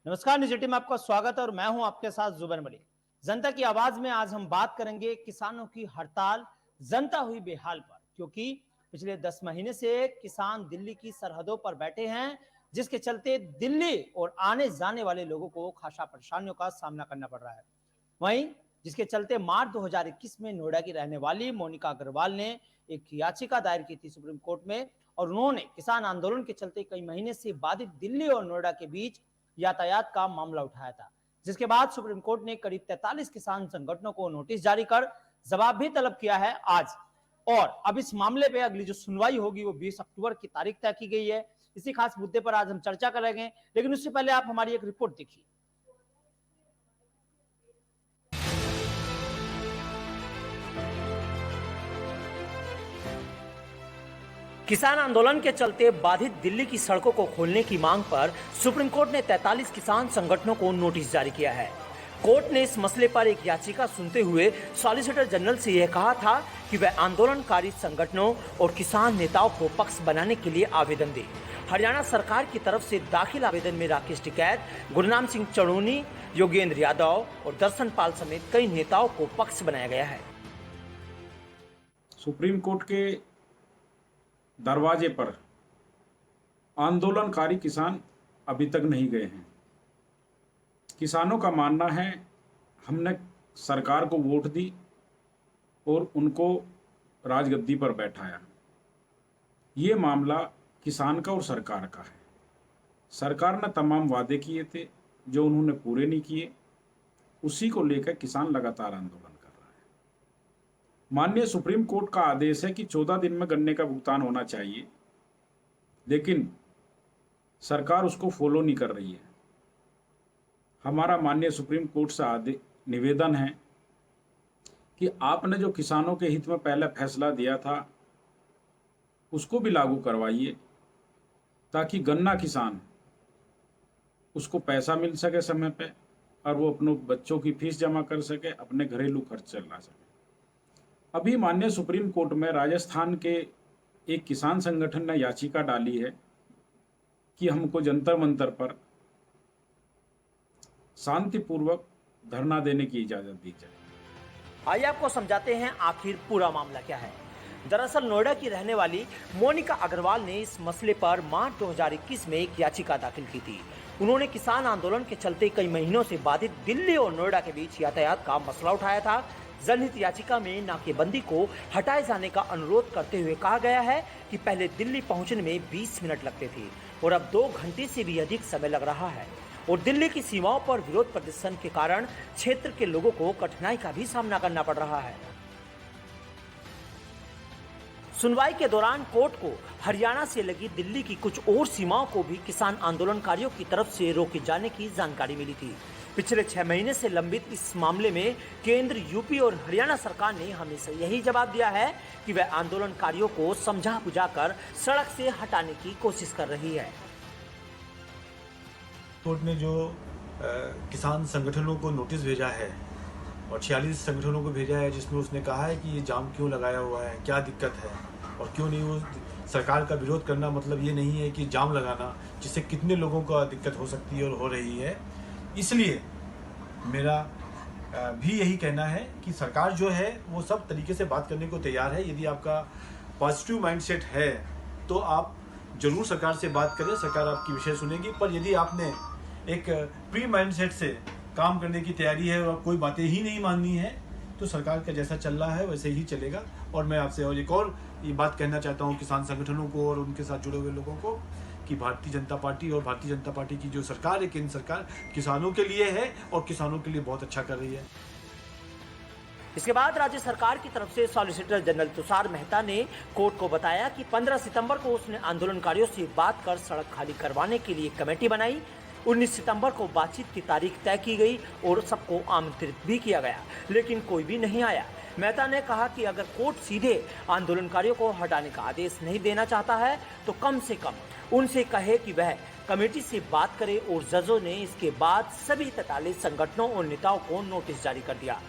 नमस्कार, निजी टीम में आपका स्वागत है और मैं हूं आपके साथ जुबैर मलिक। जनता की आवाज में आज हम बात करेंगे किसानों की हड़ताल, जनता हुई बेहाल पर, क्योंकि पिछले 10 महीने से किसान दिल्ली की सरहदों पर बैठे हैं, जिसके चलते दिल्ली और आने जाने वाले लोगों को खासा परेशानियों का सामना करना पड़ रहा है। वहीं जिसके चलते मार्च 2021 में नोएडा की रहने वाली मोनिका अग्रवाल ने एक याचिका दायर की थी सुप्रीम कोर्ट में, और उन्होंने किसान आंदोलन के चलते कई महीने से बाधित दिल्ली और नोएडा के बीच यातायात का मामला उठाया था, जिसके बाद सुप्रीम कोर्ट ने करीब 43 किसान संगठनों को नोटिस जारी कर जवाब भी तलब किया है आज। और अब इस मामले पे अगली जो सुनवाई होगी वो 20 अक्टूबर की तारीख तय की गई है। इसी खास मुद्दे पर आज हम चर्चा करेंगे, लेकिन उससे पहले आप हमारी एक रिपोर्ट देखिए। किसान आंदोलन के चलते बाधित दिल्ली की सड़कों को खोलने की मांग पर सुप्रीम कोर्ट ने 43 किसान संगठनों को नोटिस जारी किया है। कोर्ट ने इस मसले पर एक याचिका सुनते हुए सॉलिसिटर जनरल से यह कहा था कि वह आंदोलनकारी संगठनों और किसान नेताओं को पक्ष बनाने के लिए आवेदन दे। हरियाणा सरकार की तरफ से दाखिल आवेदन में राकेश टिकैत, गुरनाम सिंह चढ़ोनी, योगेंद्र यादव और दर्शन पाल समेत कई नेताओं को पक्ष बनाया गया है। सुप्रीम कोर्ट के दरवाजे पर आंदोलनकारी किसान अभी तक नहीं गए हैं। किसानों का मानना है हमने सरकार को वोट दी और उनको राजगद्दी पर बैठाया। ये मामला किसान का और सरकार का है। सरकार ने तमाम वादे किए थे जो उन्होंने पूरे नहीं किए, उसी को लेकर किसान लगातार आंदोलन कर रहा है। माननीय सुप्रीम कोर्ट का आदेश है कि 14 दिन में गन्ने का भुगतान होना चाहिए, लेकिन सरकार उसको फॉलो नहीं कर रही है। हमारा माननीय सुप्रीम कोर्ट से निवेदन है कि आपने जो किसानों के हित में पहले फैसला दिया था उसको भी लागू करवाइए, ताकि गन्ना किसान उसको पैसा मिल सके समय पे और वो अपने बच्चों की फीस जमा कर सके, अपने घरेलू खर्च चला सके। अभी माननीय सुप्रीम कोर्ट में राजस्थान के एक किसान संगठन ने याचिका डाली है कि हमको जंतर मंतर पर शांतिपूर्वक धरना देने की इजाजत दी जाए। आइए आपको समझाते हैं आखिर पूरा मामला क्या है। दरअसल नोएडा की रहने वाली मोनिका अग्रवाल ने इस मसले पर मार्च 2021 में एक याचिका दाखिल की थी। उन्होंने किसान आंदोलन के चलते कई महीनों से बाधित दिल्ली और नोएडा के बीच यातायात का मसला उठाया था। जनहित याचिका में नाकेबंदी को हटाए जाने का अनुरोध करते हुए कहा गया है कि पहले दिल्ली पहुंचने में 20 मिनट लगते थे और अब 2 घंटे से भी अधिक समय लग रहा है, और दिल्ली की सीमाओं पर विरोध प्रदर्शन के कारण क्षेत्र के लोगों को कठिनाई का भी सामना करना पड़ रहा है। सुनवाई के दौरान कोर्ट को हरियाणा से लगी दिल्ली की कुछ और सीमाओं को भी किसान आंदोलनकारियों की तरफ से रोके जाने की जानकारी मिली थी। पिछले 6 महीने से लंबित इस मामले में केंद्र, यूपी और हरियाणा सरकार ने हमेशा यही जवाब दिया है कि वह आंदोलनकारियों को समझा बुझाकर सड़क से हटाने की कोशिश कर रही है। कोर्ट ने जो किसान संगठनों को नोटिस भेजा है और 46 संगठनों को भेजा है, जिसमें उसने कहा है कि ये जाम क्यों लगाया हुआ है, क्या दिक्कत है और क्यों नहीं। वो सरकार का विरोध करना मतलब ये नहीं है कि जाम लगाना, जिससे कितने लोगों को दिक्कत हो सकती है और हो रही है। इसलिए मेरा भी यही कहना है कि सरकार जो है वो सब तरीके से बात करने को तैयार है। यदि आपका पॉजिटिव माइंडसेट है तो आप जरूर सरकार से बात करें, सरकार आपकी विषय सुनेगी। पर यदि आपने एक प्री माइंडसेट से काम करने की तैयारी है और कोई बातें ही नहीं माननी है, तो सरकार का जैसा चल रहा है वैसे ही चलेगा। और मैं आपसे और एक और ये बात कहना चाहता हूँ किसान संगठनों को और उनके साथ जुड़े हुए लोगों को कि भारतीय जनता पार्टी और भारतीय जनता पार्टी की जो सरकार है, केंद्र सरकार, किसानों के लिए है और किसानों के लिए बहुत अच्छा कर रही है। इसके बाद राज्य सरकार की तरफ से सॉलिसिटर जनरल तुषार मेहता ने कोर्ट को बताया कि 15 सितंबर को उसने आंदोलनकारियों से बात कर सड़क खाली करवाने के लिए कमेटी बनाई। 19 सितंबर को बातचीत की तारीख तय की गई और सबको आमंत्रित भी किया गया, लेकिन कोई भी नहीं आया। मेहता ने कहा कि अगर कोर्ट सीधे आंदोलनकारियों को हटाने का आदेश नहीं देना चाहता है तो कम से कम उनसे कहे कि वह कमेटी से बात करे, और जजों ने इसके बाद सभी 43 संगठनों और नेताओं को नोटिस जारी कर दिया।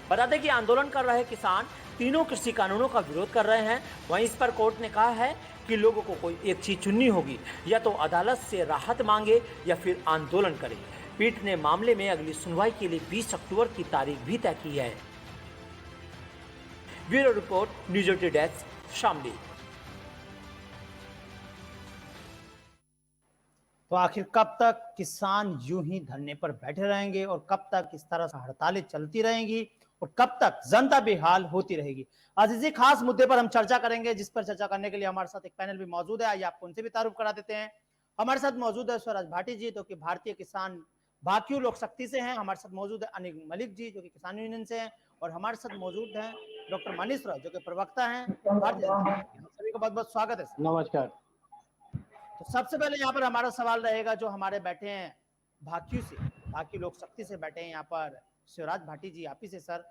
बता दें कि आंदोलन कर रहे किसान तीनों कृषि कानूनों का विरोध कर रहे हैं। वहीं इस पर कोर्ट ने कहा है कि लोगों को कोई एक चीज चुननी होगी, या तो अदालत से राहत मांगे या फिर आंदोलन करे। पीठ ने मामले में अगली सुनवाई के लिए 20 अक्टूबर की तारीख भी तय की है। Bureau report, news 18 desk, Shamli. तो आखिर कब तक किसान यूं ही धरने पर बैठे रहेंगे और कब तक इस तरह से हड़तालें चलती रहेंगी और कब तक जनता बेहाल होती रहेगी? आज इसी खास मुद्दे पर हम चर्चा करेंगे, जिस पर चर्चा करने के लिए हमारे साथ एक पैनल भी मौजूद है। आइए आपको उनसे भी तारुफ करा देते हैं। हमारे साथ मौजूद है स्वराज भाटी जी, जो कि भारतीय किसान भाकियू लोक शक्ति से हैं। हमारे साथ मौजूद है अनिल मलिक जी, जो कि किसान यूनियन से हैं, और हमारे साथ मौजूद हैं डॉक्टर मनीष राव, जो कि प्रवक्ता हैं भारतीय जनता पार्टी के। सभी का बहुत बहुत स्वागत है सर। नमस्कार। तो सबसे पहले यहाँ पर हमारा सवाल रहेगा, जो हमारे बैठे हैं भाकियू से, भाकियू लोक शक्ति से बैठे हैं यहाँ पर शिवराज भाटी जी, आप ही से सर।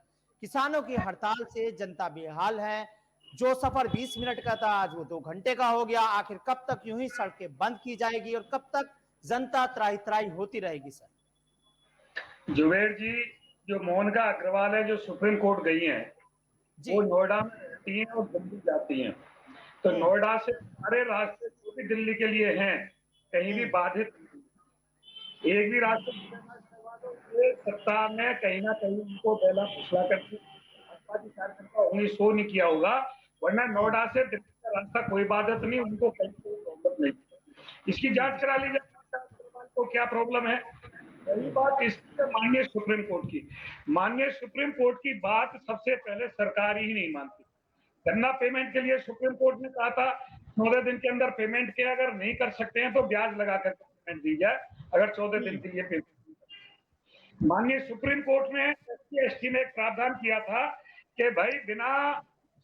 किसानों की हड़ताल से जनता बेहाल है। जो सफर 20 मिनट का था आज वो 2 घंटे का हो गया। आखिर कब तक यूं ही सड़कें बंद की जाएगी और कब तक जनता त्राही त्राही होती रहेगी सर? जुबेर जी, जो मोनिका अग्रवाल है, जो सुप्रीम कोर्ट गई हैं, वो नोएडा में रहती हैं और दिल्ली जाती हैं। तो नोएडा से सारे रास्ते जो भी दिल्ली के लिए हैं, कहीं भी बाधित नहीं। एक भी रास्ते सप्ताह में कहीं ना कहीं उनको पहला फैसला करके कार्यकर्ता उन्हें शो नहीं किया होगा, वरना नोएडा से दिल्ली का रास्ता कोई बाधित नहीं, उनको कहीं कोई प्रॉब्लम नहीं। इसकी जांच करा ली जाए तो क्या प्रॉब्लम है। पहली बात इसकी माननीय सुप्रीम कोर्ट की, माननीय सुप्रीम कोर्ट की बात सबसे पहले सरकार ही नहीं मानती। गन्ना पेमेंट के लिए सुप्रीम कोर्ट ने कहा था 14 दिन के अंदर पेमेंट किया, अगर नहीं कर सकते हैं तो ब्याज लगा कर पेमेंट दी जाए, अगर 14 दिन के लिए पेमेंट। माननीय सुप्रीम कोर्ट ने SC/ST में एक प्रावधान किया था कि भाई बिना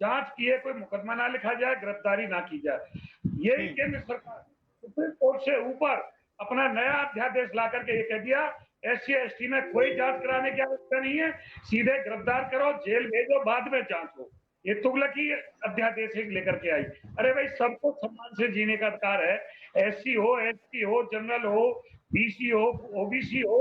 जांच किए कोई मुकदमा ना लिखा जाए, गिरफ्तारी ना की जाए। यही केंद्र सरकार सुप्रीम कोर्ट से ऊपर अपना नया अध्यादेश ला करके ये कह दिया SC/ST में कोई जांच कराने की आवश्यकता नहीं है, सीधे गिरफ्तार करो, जेल भेजो, बाद में जांच हो। ये तुगलकी अध्यादेश लेकर के आई। अरे भाई, सबको सम्मान से जीने का अधिकार है। SC हो, ST हो, जनरल हो, BC हो, OBC हो,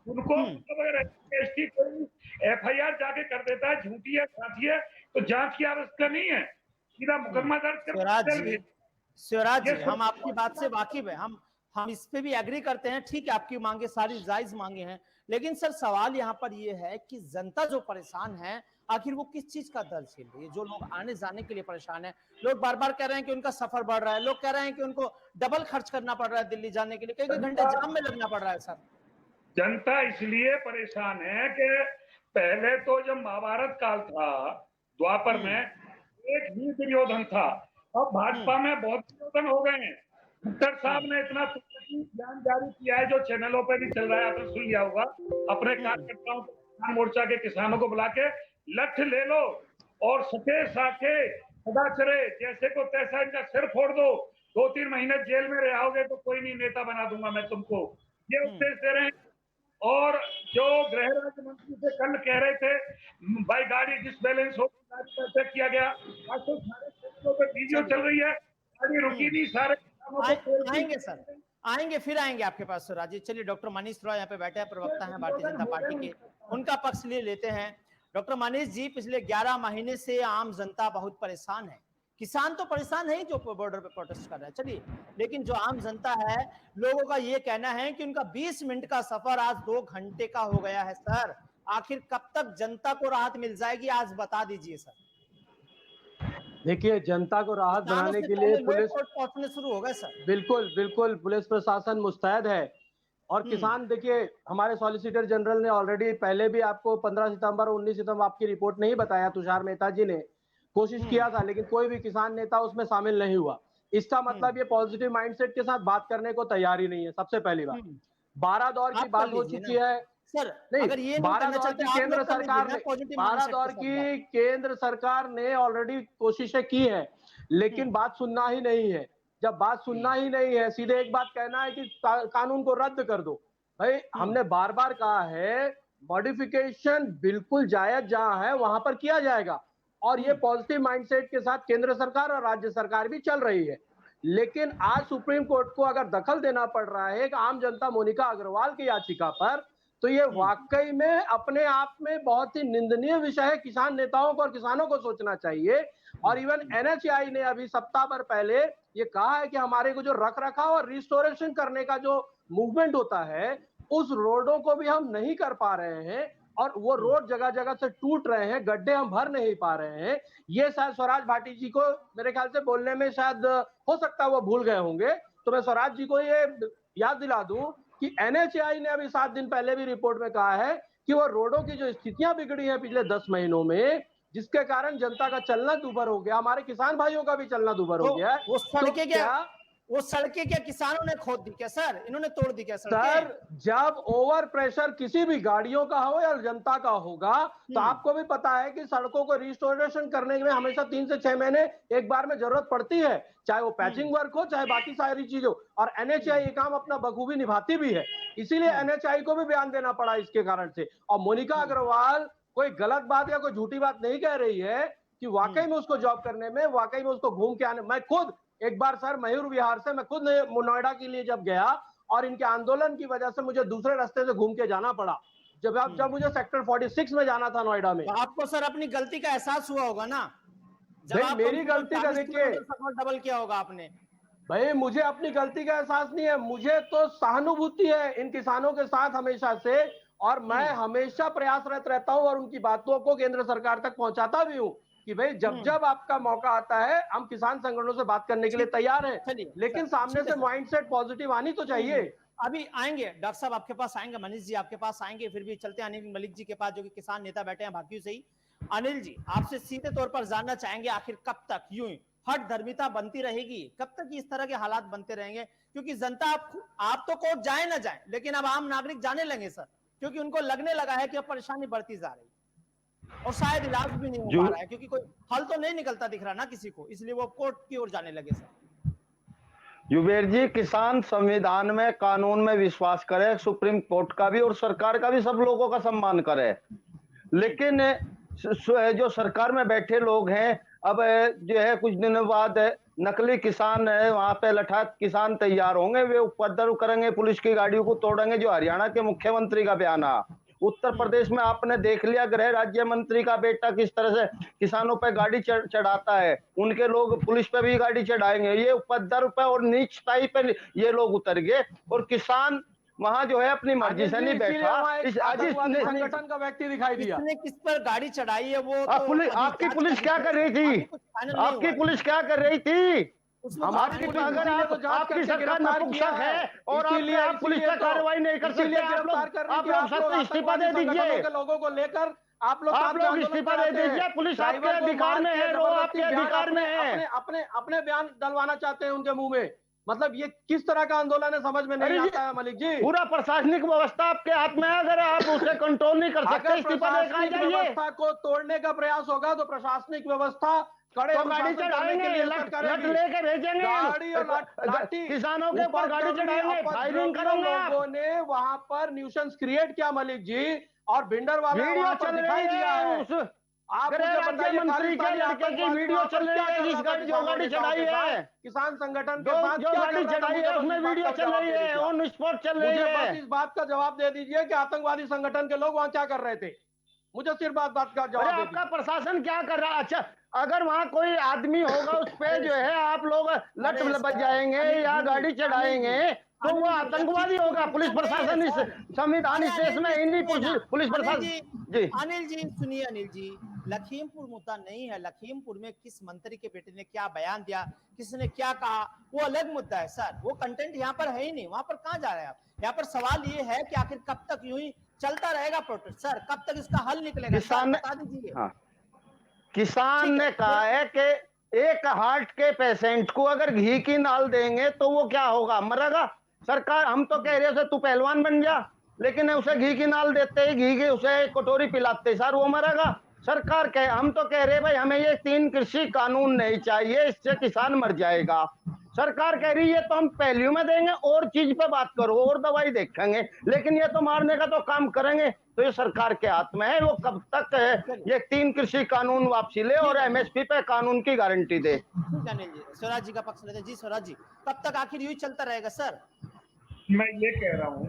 उनको अगर ST कोई FIR जाके कर देता है, झूठी है, साथी है, तो जांच की आवश्यकता नहीं है, सीधा मुकदमा दर्ज कर। शिवराज जी, हम आपकी बात से वाकिफ है, हम इस पे भी एग्री करते हैं। ठीक है, आपकी मांगे सारी जायज मांगे हैं, लेकिन सर सवाल यहाँ पर ये है कि जनता जो परेशान है, आखिर वो किस चीज का दर्द झेल रही है? जो लोग आने जाने के लिए परेशान है, लोग बार बार कह रहे हैं कि उनका सफर बढ़ रहा है, लोग कह रहे हैं कि उनको डबल खर्च करना पड़ रहा है दिल्ली जाने के लिए, कई घंटे जाम में लगना पड़ रहा है सर। जनता इसलिए परेशान है कि पहले तो जब महाभारत काल था, द्वापर में एक ही दुर्योधन था, अब भाजपा में बहुत दुर्योधन हो गए हैं। खट्टर साहब ने इतना बयान जारी किया है, जो चैनलों पर भी चल रहा है, आपने सुन लिया होगा। अपने कार्यकर्ताओं को, किसान मोर्चा के किसानों को बुला के लठ ले लो और सके साके सदा चरे, जैसे को तैसा इनका सिर फोड़ दो, 2-3 महीने जेल में रहोगे तो कोई नहीं, नेता बना दूंगा मैं तुमको, ये उपदेश दे रहे हैं। और जो गृह राज्य मंत्री से कल कह रहे थे भाई गाड़ी डिसबैलेंस हो, गाड़ी किया गया, आज तो सारे क्षेत्रों पे वीडियो चल रही है, गाड़ी रुकी नहीं, सारे आएंगे सर, आएंगे, फिर आएंगे आपके पास शिवराज जी। चलिए, डॉक्टर मनीष राव यहाँ पे बैठे हैं, प्रवक्ता हैं भारतीय जनता पार्टी के, उनका पक्ष लिए लेते हैं। डॉक्टर मनीष जी, पिछले 11 महीने से आम जनता बहुत परेशान है। किसान तो परेशान है जो बॉर्डर पे प्रोटेस्ट कर रहे हैं, चलिए, लेकिन जो आम जनता है, लोगों का ये कहना है कि उनका 20 मिनट का सफर आज 2 घंटे का हो गया है सर। आखिर कब तक जनता को राहत मिल जाएगी, आज बता दीजिए सर। देखिए, जनता को राहत बनाने के लिए पुलिस पहुंचने शुरू हो गए सर। बिल्कुल बिल्कुल पुलिस प्रशासन मुस्तैद है। और किसान, देखिए, हमारे सॉलिसिटर जनरल ने ऑलरेडी पहले भी आपको 15 सितंबर और 19 सितंबर आपकी रिपोर्ट नहीं बताया, तुषार मेहता जी ने कोशिश किया था, लेकिन कोई भी किसान नेता उसमें शामिल नहीं हुआ। इसका मतलब ये पॉजिटिव माइंडसेट के साथ बात करने को तैयार ही नहीं है। सबसे पहली बात, 12 दौर की बात हो चुकी है सर, नहीं, अगर ये 12 दौर की केंद्र सरकार ने 12 दौर की केंद्र सरकार ने ऑलरेडी कोशिशें की है, लेकिन बात सुनना ही नहीं है। जब बात सुनना ही नहीं है, सीधे एक बात कहना है कि कानून को रद्द कर दो। भाई, हमने बार बार कहा है, मॉडिफिकेशन बिल्कुल जायज जहां है वहां पर किया जाएगा, और ये पॉजिटिव माइंडसेट के साथ केंद्र सरकार और राज्य सरकार भी चल रही है। लेकिन आज सुप्रीम कोर्ट को अगर दखल देना पड़ रहा है एक आम जनता मोनिका अग्रवाल की याचिका पर, तो ये वाकई में अपने आप में बहुत ही निंदनीय विषय है। किसान नेताओं को और किसानों को सोचना चाहिए। और इवन एनएचएआई ने अभी सप्ताह भर पहले ये कहा है कि हमारे को जो रख रखाव और रिस्टोरेशन करने का जो मूवमेंट होता है उस रोडों को भी हम नहीं कर पा रहे हैं और वो रोड जगह जगह से टूट रहे हैं, गड्ढे हम भर नहीं पा रहे हैं। ये शायद स्वराज भाटी जी को मेरे ख्याल से बोलने में शायद हो सकता है वो भूल गए होंगे, तो मैं स्वराज जी को ये याद दिला दूं कि एनएचएआई ने अभी 7 दिन पहले भी रिपोर्ट में कहा है कि वो रोडों की जो स्थितियां बिगड़ी हैं पिछले 10 महीनों में, जिसके कारण जनता का चलना दूभर हो गया, हमारे किसान भाइयों का भी चलना दूभर हो गया है। वो सड़कें वो सड़कें क्या किसानों ने खोद दी क्या सर? इन्होंने तोड़ दी क्या सड़कें? सर, जब ओवर प्रेशर किसी भी गाड़ियों का हो या जनता का होगा तो आपको भी पता है कि सड़कों को रिस्टोरेशन करने में हमेशा 3 से 6 महीने एक बार में जरूरत पड़ती है, चाहे वो पैचिंग वर्क हो चाहे बाकी सारी चीज हो, और एनएचआई ये काम अपना बखूबी निभाती भी है, इसीलिए एनएचआई को भी बयान देना पड़ा इसके कारण से। और मोनिका अग्रवाल कोई गलत बात या कोई झूठी बात नहीं कह रही है कि वाकई में उसको जॉब करने में, वाकई में उसको घूम के आने, मैं खुद एक बार सर मयूर विहार से मैं खुद नोएडा के लिए जब गया और इनके आंदोलन की वजह से मुझे दूसरे रास्ते से घूम के जाना पड़ा, जब मुझे सेक्टर 46 में जाना था नोएडा में। तो आपको सर अपनी गलती का एहसास हुआ होगा ना? जब मेरी गलती का देखिए डबल किया होगा आपने। भाई मुझे अपनी गलती का एहसास नहीं है, मुझे तो सहानुभूति है इन किसानों के साथ हमेशा से, और मैं हमेशा प्रयासरत रहता हूं और उनकी बातों को केंद्र सरकार तक पहुंचाता भी हूं कि भाई जब आपका मौका आता है हम किसान संगठनों से बात करने के लिए तैयार हैं, लेकिन सामने से माइंडसेट पॉजिटिव आनी तो चाहिए। अभी आएंगे डॉक्टर साहब आपके पास आएंगे, मनीष जी आपके पास आएंगे, फिर भी चलते हैं अनिल मलिक जी के पास जो कि किसान नेता बैठे हैं भाकियू से ही। अनिल जी आपसे सीधे तौर पर जानना चाहेंगे आखिर कब तक यूं हट धर्मिता बनती रहेगी, कब तक इस तरह के हालात बनते रहेंगे? क्योंकि जनता आप तो कोर्ट जाए ना जाए लेकिन अब आम नागरिक जाने लगे सर, क्योंकि उनको लगने लगा है कि अब परेशानी बढ़ती जा रही और शायद इलाज भी नहीं हो पा रहा है, क्योंकि कोई हल तो नहीं निकलता दिख रहा ना किसी को, इसलिए वो कोर्ट की ओर जाने लगे सर। जुबेर जी, किसान संविधान में, कानून में विश्वास करे, सुप्रीम कोर्ट का भी और सरकार का भी, सब लोगों का सम्मान करे, लेकिन जो सरकार में बैठे लोग हैं अब जो है कुछ दिनों बाद नकली किसान है वहां पे लठात किसान तैयार होंगे, वे उपद्रव करेंगे, पुलिस की गाड़ियों को तोड़ेंगे, जो हरियाणा के मुख्यमंत्री का बयान है। उत्तर प्रदेश में आपने देख लिया, गृह राज्य मंत्री का बेटा किस तरह से किसानों पे गाड़ी चढ़ाता है, उनके लोग पुलिस पे भी गाड़ी चढ़ाएंगे, ये उपद्रव पे और नीचताई पे ये लोग उतर गए, और किसान वहां जो है अपनी मर्जी से नहीं बैठा। इस संगठन का व्यक्ति दिखाई दिया, किस पर गाड़ी चढ़ाई है वो पुलिस, आपकी पुलिस क्या कर रही थी? आपकी पुलिस क्या कर रही थी? हमारी अगर आपकी सरकार नपुंसक है और आप पुलिस का कार्रवाई नहीं कर सकते, आप लोग सत्य इस्तीफा दे दीजिए, लोगों को लेकर आप लोग इस्तीफा दे दीजिए, पुलिस आपके अधिकार में है, वो आपके अधिकार में है। अपने बयान डलवाना चाहते हैं उनके मुंह में, मतलब ये किस तरह का आंदोलन है समझ में नहीं आता है मलिक जी। पूरा प्रशासनिक व्यवस्था आपके हाथ में है, अगर आप उसे कंट्रोल नहीं कर सकते, इस्तीफा देकर जाइए। व्यवस्था को तोड़ने का प्रयास होगा तो प्रशासनिक व्यवस्था कड़े तो गाड़ी चढ़ाएंगे, लट लेके भेजेंगे, गाड़ी और लाठी किसानों के ऊपर गाड़ी चढ़ाएंगे, फायरिंग करेंगे। लोगों ने वहां पर न्यूसेंस क्रिएट किया मलिक जी, और भिंडर वाला वीडियो चल दिखाई दिया है। आप राज्य मंत्री के लड़के की वीडियो चल रही है, जिस गाड़ी जो गाड़ी चढ़ाई है किसान संगठन के साथ जो गाड़ी चढ़ाई है उसमें वीडियो चल रही है, ऑन स्पॉट चल रही है। इस बात का जवाब दे दीजिए कि आतंकवादी संगठन के लोग वहां क्या कर रहे थे, मुझे सिर्फ बात का जवाब दे। आपका प्रशासन क्या कर रहा है? अच्छा, अगर वहां कोई आदमी होगा उस पे जो है आप लोग लट बजाएंगे या गाड़ी चढ़ाएंगे तो वो आतंकवादी होगा। पुलिस प्रशासन इस संविधान इस देश में इन्हीं पुलिस प्रशासन। जी अनिल जी सुनिए, अनिल जी लखीमपुर मुद्दा नहीं है, लखीमपुर में किस मंत्री के बेटे ने क्या बयान दिया, किसने क्या कहा, वो अलग मुद्दा है सर, वो कंटेंट यहाँ पर है ही नहीं, वहां पर कहाँ जा रहे हैं आप? यहाँ पर सवाल ये है कि आखिर कब तक यूं ही चलता रहेगा प्रोटेस्ट सर, कब तक इसका हल निकलेगा? किसान बता दीजिए। हाँ, किसान ने कहा है कि एक हार्ट के पेशेंट को अगर घी की नाल देंगे तो वो क्या होगा, मरेगा। सरकार हम तो कह रहे हैं तू पहलवान बन जा, लेकिन उसे घी की नाल देते ही घी की उसे कटोरी पिलाते सर वो मरेगा। सरकार कह हम तो कह रहे भाई हमें ये 3 कृषि कानून नहीं चाहिए, इससे किसान मर जाएगा। सरकार कह रही है तो हम पहलियों में देंगे और चीज पे बात करो और दवाई देखेंगे, लेकिन ये तो मारने का तो काम करेंगे। तो ये सरकार के हाथ में है, वो कब तक है ये 3 कृषि कानून वापसी ले और एमएसपी पे कानून की गारंटी दे। स्वराज जी का पक्ष लेते जी। स्वराज जी कब तक आखिर यही चलता रहेगा सर? मैं ये कह रहा हूँ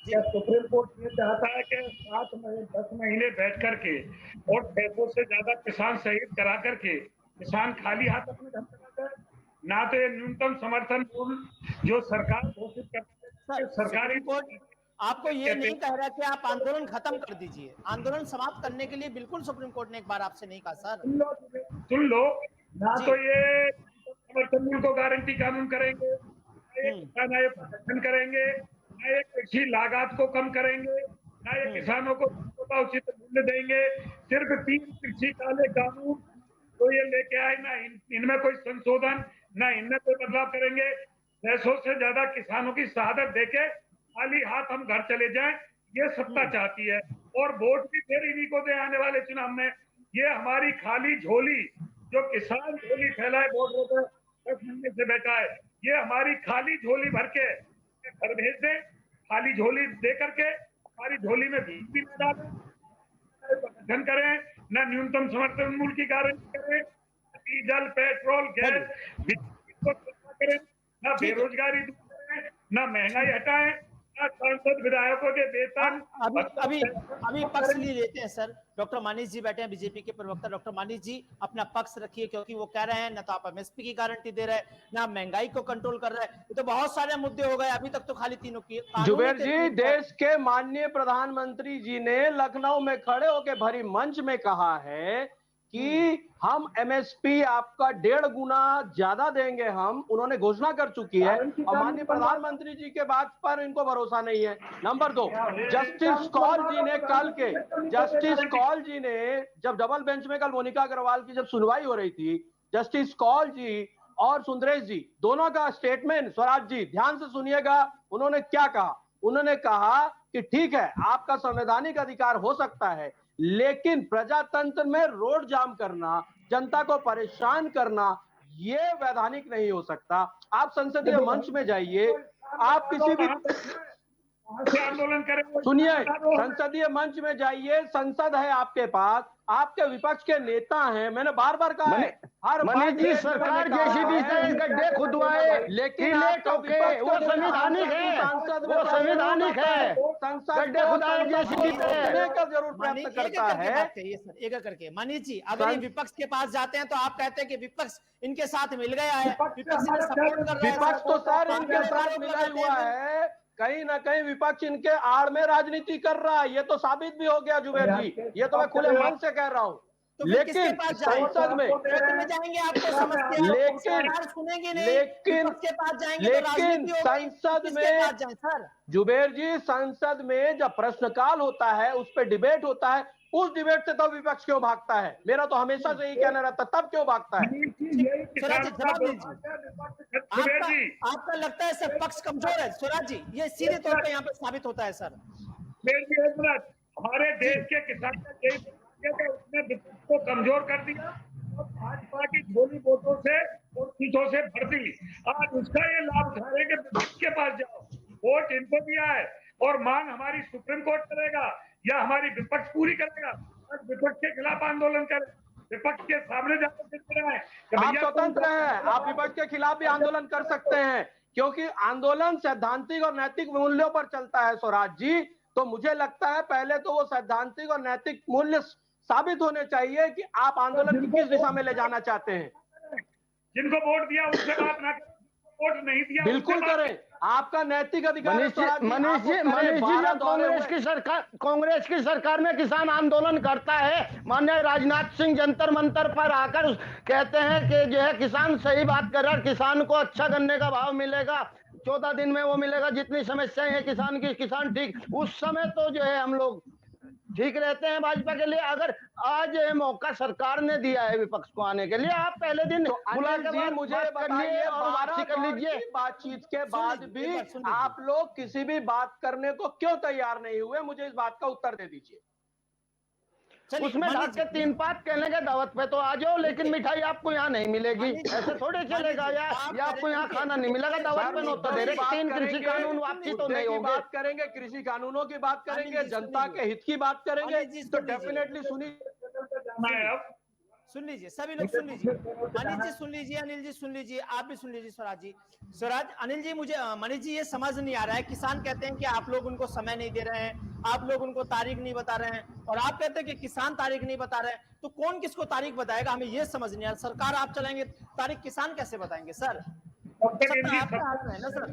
क्या सुप्रीम कोर्ट ये चाहता है कि 7 महीने 10 महीने बैठ करके और 600 से ज्यादा किसान शहीद करा करके किसान खाली हाथ अपने घर चला जाए, ना तो ये न्यूनतम समर्थन मूल्य जो सरकार घोषित करती है सरकारी आपको ये नहीं कह रहा कि आप आंदोलन खत्म कर दीजिए, आंदोलन समाप्त करने के लिए बिल्कुल सुप्रीम कोर्ट ने एक बार आपसे नहीं कहा सर। सुन लो, ना तो ये समर्थन मूल्य को गारंटी कानून करेंगे, ना ये प्रदर्शन करेंगे, ना ये कृषि लागत को कम करेंगे, ना ये किसानों को उचित मूल्य देंगे। सिर्फ 3 कृषि काले कानून तो ये लेके आए, ना इनमें कोई संशोधन, ना इनमें कोई बदलाव करेंगे। 600 से ज्यादा किसानों की शहादत देके खाली हाथ हम घर चले जाएं, ये सत्ता चाहती है। और वोट भी फिर इन्हीं को दे आने वाले चुनाव में। ये हमारी खाली झोली, जो किसान झोली फैलाए वोट होकर 10 महीने से बैठा है, ये हमारी खाली झोली भर के घर भेज दे, खाली झोली दे करके हमारी झोली में भी न डालें, प्रदर्शन करें, न न्यूनतम समर्थन मूल्य की गारंटी करें, डीजल पेट्रोल गैस बिजली को सस्ता करें, न बेरोजगारी दूर करें, न महंगाई हटाएं, न सांसद विधायकों के वेतन। अभी पक्ष लिए लेते हैं सर। डॉक्टर मानीश जी बैठे हैं, बीजेपी के प्रवक्ता। डॉक्टर मानीश जी अपना पक्ष रखिए, क्योंकि वो कह रहे हैं न तो आप एमएसपी की गारंटी दे रहे हैं, ना महंगाई को कंट्रोल कर रहे हैं। ये तो बहुत सारे मुद्दे हो गए, अभी तक तो खाली तीनों की। जुबेर जी, देश के माननीय प्रधानमंत्री जी ने लखनऊ में खड़े होकर भरी मंच में कहा है कि हम एमएसपी आपका 1.5 गुना ज्यादा देंगे। हम उन्होंने घोषणा कर चुकी है, और माननीय प्रधानमंत्री जी के बात पर इनको भरोसा नहीं है। नंबर 2, जस्टिस कौल जी ने जब डबल बेंच में कल मोनिका अग्रवाल की जब सुनवाई हो रही थी, जस्टिस कौल जी और सुंदरेश जी दोनों का स्टेटमेंट, स्वराज जी ध्यान से सुनिएगा, उन्होंने क्या कहा। उन्होंने कहा कि ठीक है, आपका संवैधानिक अधिकार हो सकता है, लेकिन प्रजातंत्र में रोड जाम करना, जनता को परेशान करना, ये वैधानिक नहीं हो सकता। आप संसदीय मंच में जाइए, आप किसी भी आंदोलन करें, सुनिए, संसदीय मंच में जाइए, संसद है आपके पास, आपके विपक्ष के नेता हैं। मैंने बार बार कहा है, हर बार जी सरकार जेसीबी से गड्ढे खुदवाए, लेकिन वो संवैधानिक है, वो संवैधानिक है। गड्ढे खुदाए जेसीबी का जरूर प्रयत्न करता है। एक करके मानीश जी, अगर ये विपक्ष के पास जाते हैं तो आप कहते हैं कि विपक्ष इनके साथ मिल गया है, विपक्ष तो सर इनके साथ मिला हुआ है। कहीं ना कहीं विपक्ष इनके आड़ में राजनीति कर रहा है, ये तो साबित भी हो गया जुबेर जी, ये तो मैं खुले मन से कह रहा हूँ। तो लेकिन संसद में जाएंगे, आपको समझते हैं, लेकिन सुनेंगे नहीं, लेकिन के पास जाएंगे तो लेकिन संसद में सर जुबेर जी, संसद में जब प्रश्नकाल होता है, उस पर डिबेट होता है, उस डिबेट से तब विपक्ष क्यों भागता है? मेरा तो हमेशा से यही कहना रहता, तब क्यों भागता है? आपका लगता है सर पक्ष कमजोर है? स्वराज जी, ये सीधे तौर पे यहाँ पे साबित होता है सर। हमारे देश के किसान उसने विपक्ष को कमजोर कर दिया और भाजपा की झोली वोटों से और सीटों से भर दी। आज उसका ये लाभ उठा रहे कि विपक्ष के पास जाओ, वोट इनको दिया है और मांग हमारी सुप्रीम कोर्ट करेगा या हमारी विपक्ष पूरी करेगा। आज विपक्ष के खिलाफ आंदोलन करें, विपक्ष के सामने जाकर आप स्वतंत्र हैं, आप विपक्ष के खिलाफ भी आंदोलन कर सकते हैं, क्योंकि आंदोलन सैद्धांतिक और नैतिक मूल्यों पर चलता है स्वराज जी। तो मुझे लगता है पहले तो वो सैद्धांतिक और नैतिक मूल्य साबित होने चाहिए कि आप आंदोलन की किस दिशा में ले जाना चाहते हैं। जिनको वोट दिया उससे बात ना करें, वोट नहीं दिया बिल्कुल करें, आपका नैतिक अधिकार। मनीष जी, कांग्रेस की सरकार में किसान आंदोलन करता है, माननीय राजनाथ सिंह जंतर मंतर पर आकर कहते हैं कि जो है किसान सही बात कर रहा है, किसान को अच्छा गन्ने का भाव मिलेगा, 14 दिन में वो मिलेगा, जितनी समस्याएं हैं किसान की, किसान ठीक। उस समय तो जो है हम लोग ठीक रहते हैं भाजपा के लिए। अगर आज मौका सरकार ने दिया है विपक्ष को आने के लिए, आप पहले दिन तो मुझे बताइए, और कर लीजिए, बातचीत के बाद भी आप लोग किसी भी बात करने को क्यों तैयार नहीं हुए? मुझे इस बात का उत्तर दे दीजिए। उसमें ढक के 3 बात कहने के दावत पे तो आ जाओ, लेकिन मिठाई आपको यहाँ नहीं मिलेगी, ऐसे थोड़े चलेगा। या आपको यहाँ खाना नहीं मिलेगा, दावत पे नोट दे रहे। 3 कृषि कानून वापसी तो नहीं होगी। बात करेंगे, कृषि कानूनों की बात करेंगे, जनता के हित की बात करेंगे, तो डेफिनेटली सुनी सुन लीजिए, सभी लोग सुन लीजिए। अनिल जी सुन लीजिए, अनिल जी सुन लीजिए, आप भी सुन लीजिए स्वराज जी। स्वराज, अनिल जी, मुझे मनीष जी ये समझ नहीं आ रहा है, किसान कहते हैं कि आप लोग उनको समय नहीं दे रहे हैं, आप लोग उनको तारीख नहीं बता रहे हैं, और आप कहते हैं कि किसान तारीख नहीं बता रहे हैं, तो कौन किसको तारीख बताएगा? हमें ये समझ नहीं आ रहा। सरकार आप चलाएंगे, तारीख किसान कैसे बताएंगे सर? सत्ता आपके हाथ में है ना सर।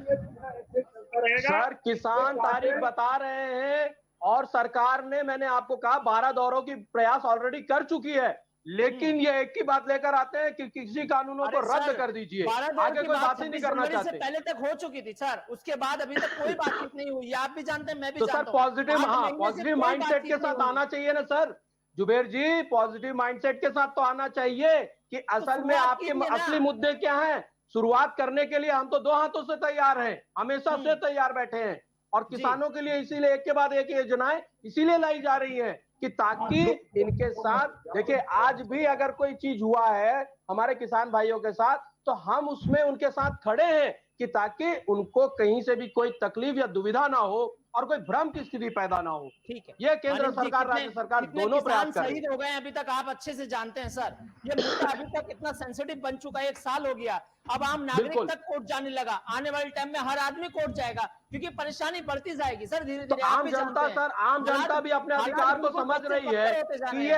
सर किसान तारीख बता रहे हैं, और सरकार ने, मैंने आपको कहा, 12 दौरों की प्रयास ऑलरेडी कर चुकी है, लेकिन ये एक ही बात लेकर आते हैं कि किसी कानूनों को रद्द कर दीजिए, आगे कोई बात ही नहीं करना चाहते। पहले तक हो चुकी थी सर, उसके बाद अभी तक कोई बातचीत नहीं हुई, आप भी जानते हैं, मैं भी तो जानता सर हूं। पॉजिटिव, हाँ, पॉजिटिव माइंडसेट के साथ आना चाहिए ना सर जुबेर जी, पॉजिटिव माइंडसेट के साथ तो आना चाहिए कि असल में आपके असली मुद्दे क्या हैं। शुरुआत करने के लिए हम तो 2 हाथों से तैयार हैं, हमेशा से तैयार बैठे हैं, और किसानों के लिए इसीलिए एक के बाद एक योजनाएं इसीलिए लाई जा रही हैं कि ताकि इनके साथ, देखिए आज भी अगर कोई चीज हुआ है हमारे किसान भाइयों के साथ, तो हम उसमें उनके साथ खड़े हैं कि ताकि उनको कहीं से भी कोई तकलीफ या दुविधा ना हो और कोई भ्रम की स्थिति पैदा ना हो। ठीक है, ये केंद्र सरकार, राज्य सरकार दोनों प्रयास कर रही है। शहीद हो गए अभी तक, आप अच्छे से जानते हैं सर, ये मुद्दा अभी तक इतना सेंसिटिव बन चुका है, 1 साल हो गया, अब आम नागरिक तक कोर्ट जाने लगा, आने वाले टाइम में हर आदमी कोर्ट जाएगा, क्योंकि परेशानी बढ़ती जाएगी सर धीरे धीरे। आम जनता सर, आम जनता भी अपने अधिकार को समझ रही है कि ये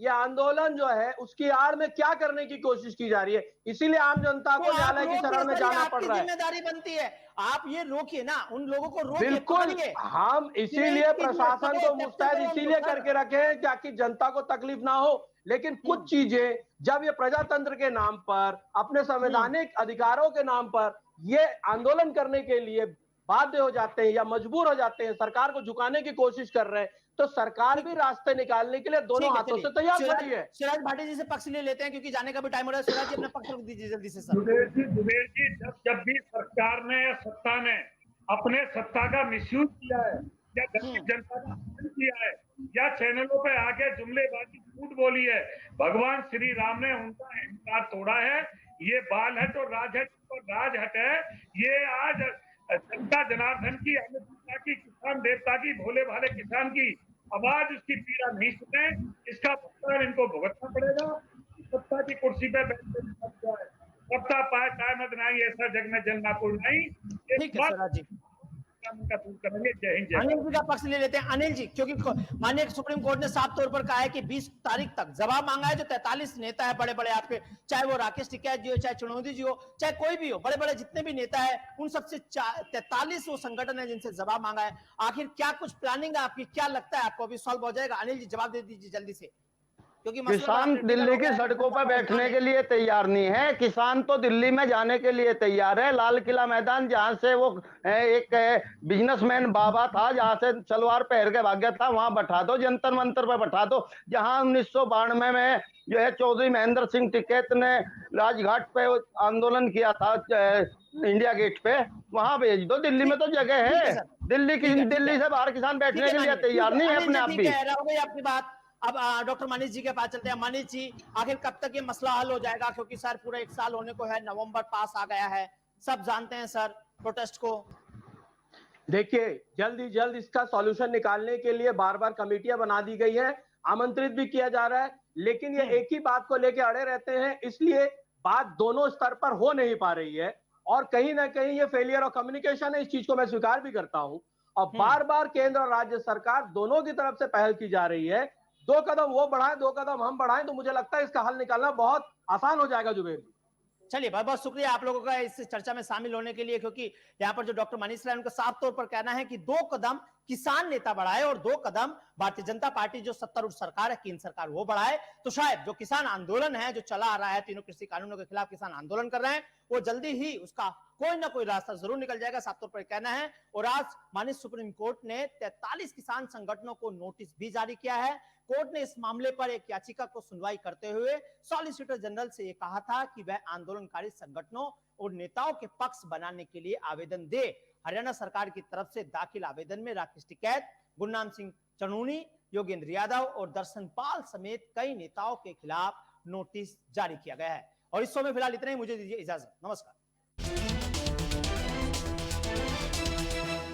आंदोलन जो है उसकी आड़ में क्या करने की कोशिश की जा रही है, इसीलिए आम जनता को न्यायालय की शरण में जाना पड़ रहा है। जिम्मेदारी बनती है, आप ये रोकिए ना, उन लोगों को रोकिए। बिल्कुल, हम इसीलिए प्रशासन को मुस्तैद इसीलिए करके रखे हैं ताकि जनता को तकलीफ ना हो, लेकिन कुछ चीजें जब ये प्रजातंत्र के नाम पर, अपने संवैधानिक अधिकारों के नाम पर ये आंदोलन करने के लिए बाध्य हो जाते हैं या मजबूर हो जाते हैं, सरकार को झुकाने की कोशिश कर रहे हैं, तो सरकार भी रास्ते निकालने के लिए दोनों हाथों से तैयार खड़ी है। शिवराज भाटी जी से पक्ष ले लेते हैं क्योंकि जाने का भी टाइम हो रहा है। शिवराज जी अपना पक्ष रख दीजिए जल्दी से सर। जुबेर जी, जब भी सरकार ने या सत्ता ने अपने सत्ता का मिसयूज किया है या दलित जनता का अपमान किया है या चैनलों पे आके जुमलेबाजी झूठ बोली है, भगवान श्री राम ने उनका अहंकार तोड़ा है। ये बालहट और राजहट और राजहट है, ये आज जनता जनार्दन की, अन्नदाता की, किसान देवता की, भोले भाले किसान की आवाज, उसकी पीड़ा नहीं सुने, इसका भुगतान इनको भुगतना पड़ेगा। सत्ता की कुर्सी पे बैठे सत्ता पाए कायमत नहीं, ऐसा जग में जल ना कोई नहीं। ठीक है शिवराज जी, करेंगे। जय हिंद। अनिल जी का पक्ष ले लेते हैं। अनिल जी, क्योंकि माननीय सुप्रीम कोर्ट ने साफ तौर पर कहा है कि 20 तारीख तक जवाब मांगा है। जो 43 नेता है बड़े बड़े आपके, चाहे वो राकेश टिकैत जी हो, चाहे चुनौती जी हो, चाहे कोई भी हो, बड़े बड़े जितने भी नेता है, उन सबसे 43 वो संगठन है जिनसे जवाब मांगा है। आखिर क्या कुछ प्लानिंग है आपकी, क्या लगता है आपको अभी सॉल्व हो जाएगा? अनिल जी जवाब दे दीजिए जल्दी से, क्योंकि किसान दिल्ली की सड़कों पर बैठने के लिए तैयार नहीं है। किसान तो दिल्ली में जाने के लिए तैयार है। लाल किला मैदान, जहां से वो एक बिजनेसमैन बाबा था, जहां से सलवार पहन के भाग गया था, वहां बैठा दो, जंतर मंतर पर बैठा दो। जहां 1992 में जो है चौधरी महेंद्र सिंह टिकैत ने राजघाट पे आंदोलन किया था, इंडिया गेट पे, वहां भेज दो। दिल्ली में तो जगह है। दिल्ली से बाहर किसान बैठने के लिए तैयार नहीं है अपने आप भी। आपकी बात। अब डॉक्टर मनीष जी के पास चलते हैं। मनीष जी, आखिर कब तक ये मसला हल हो जाएगा? क्योंकि सर पूरा 1 साल होने को है, नवंबर पास आ गया है, सब जानते हैं सर प्रोटेस्ट को। देखिए, जल्द ही जल्द इसका सॉल्यूशन निकालने के लिए बार बार कमेटियां बना दी गई है, आमंत्रित भी किया जा रहा है, लेकिन ये एक ही बात को लेकर अड़े रहते हैं, इसलिए बात दोनों स्तर पर हो नहीं पा रही है। और कहीं ना कहीं ये फेलियर ऑफ कम्युनिकेशन है, इस चीज को मैं स्वीकार भी करता हूं। और बार बार केंद्र और राज्य सरकार दोनों की तरफ से पहल की जा रही है, 2 कदम वो बढ़ाएं, 2 कदम हम बढ़ाएं, तो मुझे लगता है इसका हल निकालना बहुत आसान हो जाएगा। जुबेर, चलिए, बहुत बहुत शुक्रिया आप लोगों का इस चर्चा में शामिल होने के लिए, क्योंकि यहाँ पर जो डॉक्टर मनीष राय, उनका साफ तौर पर कहना है कि 2 कदम किसान नेता बढ़ाए और 2 कदम भारतीय जनता पार्टी जो सत्तारूढ़ सरकार है, केंद्र सरकार, वो बढ़ाए, तो शायद जो किसान आंदोलन है जो चला आ रहा है, तीनों कृषि कानूनों के खिलाफ किसान आंदोलन कर रहे हैं, वो जल्दी ही उसका कोई ना कोई रास्ता जरूर निकल जाएगा, साफ तौर पर कहना है। और आज माननीय सुप्रीम कोर्ट ने 43 किसान संगठनों को नोटिस भी जारी किया है। कोर्ट ने इस मामले पर एक याचिका को सुनवाई करते हुए सॉलिसिटर जनरल से यह कहा था कि वह आंदोलनकारी संगठनों और नेताओं के पक्ष बनाने के लिए आवेदन दे। हरियाणा सरकार की तरफ से दाखिल आवेदन में राकेश टिकैत, गुरनाम सिंह चनूनी, योगेंद्र यादव और दर्शन पाल समेत कई नेताओं के खिलाफ नोटिस जारी किया गया है। और इस शो में फिलहाल इतना ही, मुझे दीजिए इजाजत, नमस्कार।